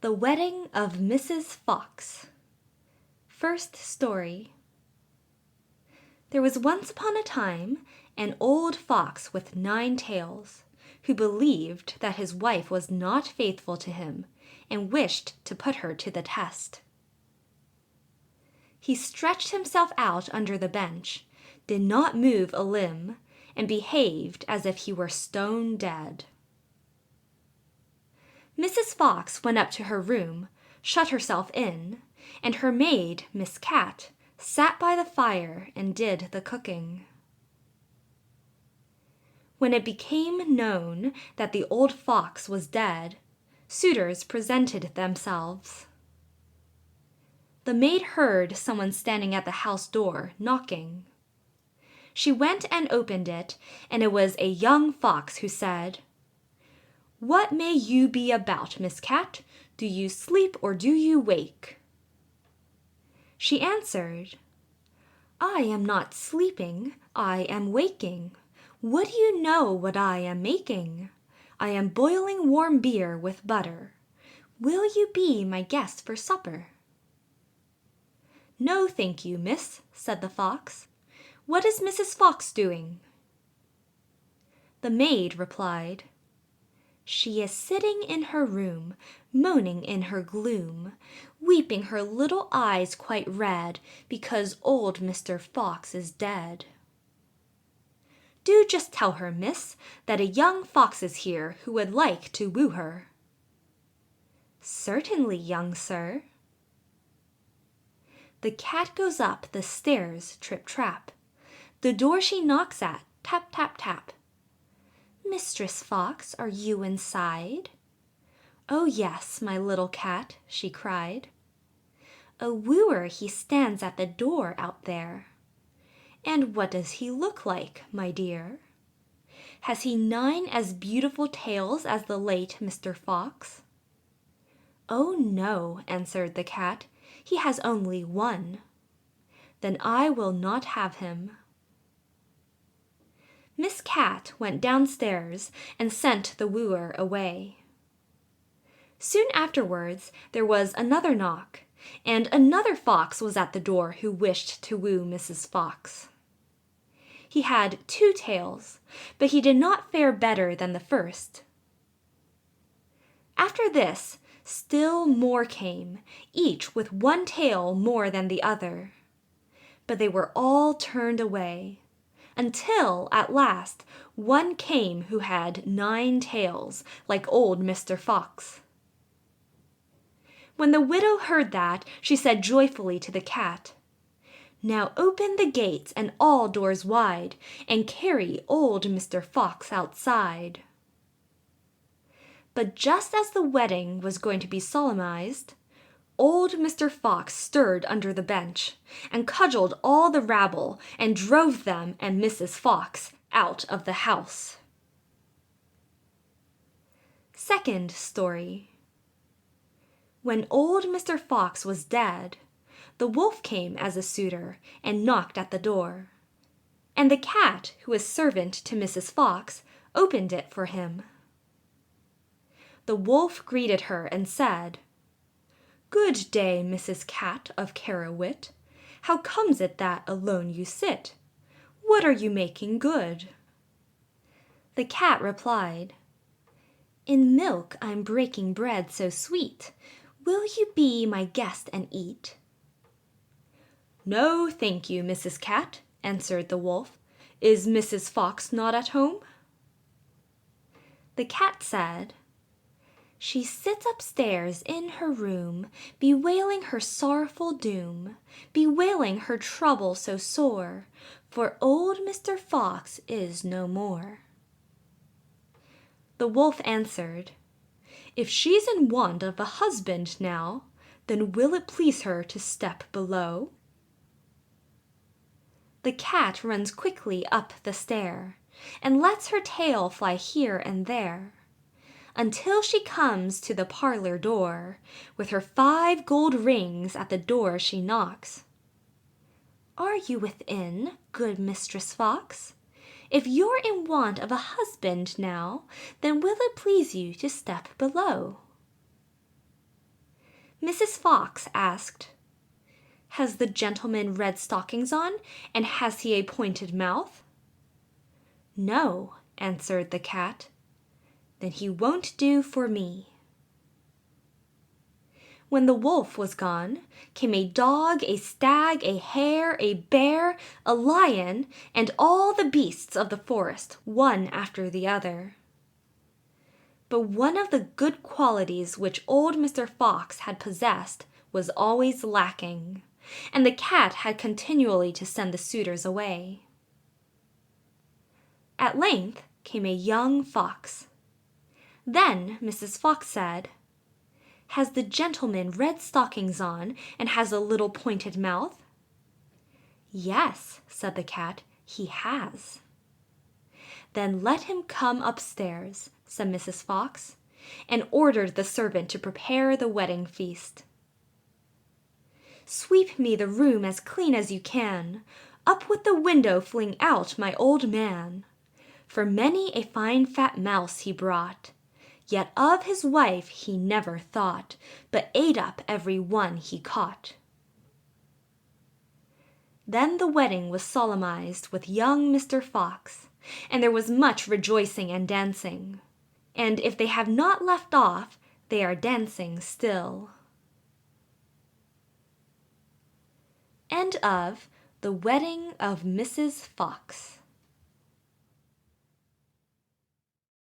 The Wedding of Mrs. Fox. First story. There was once upon a time an old fox with 9 tails, who believed that his wife was not faithful to him and wished to put her to the test. He stretched himself out under the bench, did not move a limb, and behaved as if he were stone dead. Mrs. Fox went up to her room, shut herself in, and her maid, Miss Cat, sat by the fire and did the cooking. When it became known that the old fox was dead, suitors presented themselves. The maid heard someone standing at the house door, knocking. She went and opened it, and it was a young fox who said, "What may you be about, Miss Cat? Do you sleep or do you wake?" She answered, "I am not sleeping, I am waking. Would you know what I am making? I am boiling warm beer with butter. Will you be my guest for supper?" "No, thank you, miss," said the fox. "What is Mrs. Fox doing?" The maid replied, "She is sitting in her room, moaning in her gloom, weeping her little eyes quite red, because old Mr. Fox is dead." "Do just tell her, miss, that a young fox is here who would like to woo her." "Certainly, young sir." The cat goes up the stairs, trip trap. The door she knocks at, tap tap tap. "Mistress Fox, are you inside?" "Oh yes, my little cat," she cried. "A wooer he stands at the door out there." "And what does he look like, my dear?" "Has he 9 as beautiful tails as the late Mr. Fox?" "Oh no," answered the cat, "he has only 1." "Then I will not have him." Miss Cat went downstairs and sent the wooer away. Soon afterwards there was another knock, and another fox was at the door who wished to woo Mrs. Fox. He had 2 tails, but he did not fare better than the first. After this, still more came, each with 1 tail more than the other. But they were all turned away, until at last one came who had 9 tails, like old Mr. Fox. When the widow heard that, she said joyfully to the cat, "Now open the gates and all doors wide, and carry old Mr. Fox outside." But just as the wedding was going to be solemnized, old Mr. Fox stirred under the bench, and cudgeled all the rabble, and drove them and Mrs. Fox out of the house. Second story. When old Mr. Fox was dead, the wolf came as a suitor and knocked at the door, and the cat, who was servant to Mrs. Fox, opened it for him. The wolf greeted her and said, "Good day, Mrs. Cat of Carrowit. How comes it that alone you sit? What are you making good?" The cat replied, "In milk I'm breaking bread so sweet. Will you be my guest and eat?" "No, thank you, Mrs. Cat," answered the wolf. "Is Mrs. Fox not at home?" The cat said, "She sits upstairs in her room, bewailing her sorrowful doom, bewailing her trouble so sore, for old Mr. Fox is no more." The wolf answered, "If she's in want of a husband now, then will it please her to step below?" The cat runs quickly up the stair, and lets her tail fly here and there, until she comes to the parlor door. With her 5 gold rings at the door she knocks. "Are you within, good Mistress Fox? If you're in want of a husband now, then will it please you to step below?" Mrs. Fox asked, "Has the gentleman red stockings on, and has he a pointed mouth?" "No," answered the cat. "Then he won't do for me." When the wolf was gone, came a dog, a stag, a hare, a bear, a lion, and all the beasts of the forest, one after the other. But one of the good qualities which old Mr. Fox had possessed was always lacking, and the cat had continually to send the suitors away. At length came a young fox. Then Mrs. Fox said, "Has the gentleman red stockings on, and has a little pointed mouth?" "Yes," said the cat, "he has." "Then let him come upstairs," said Mrs. Fox, and ordered the servant to prepare the wedding feast. "Sweep me the room as clean as you can, Up with the window fling out my old man, For many a fine fat mouse he brought, Yet of his wife he never thought, But ate up every one he caught." Then the wedding was solemnized with young Mr. Fox, and there was much rejoicing and dancing, and if they have not left off, they are dancing still. End of The Wedding of Mrs. Fox.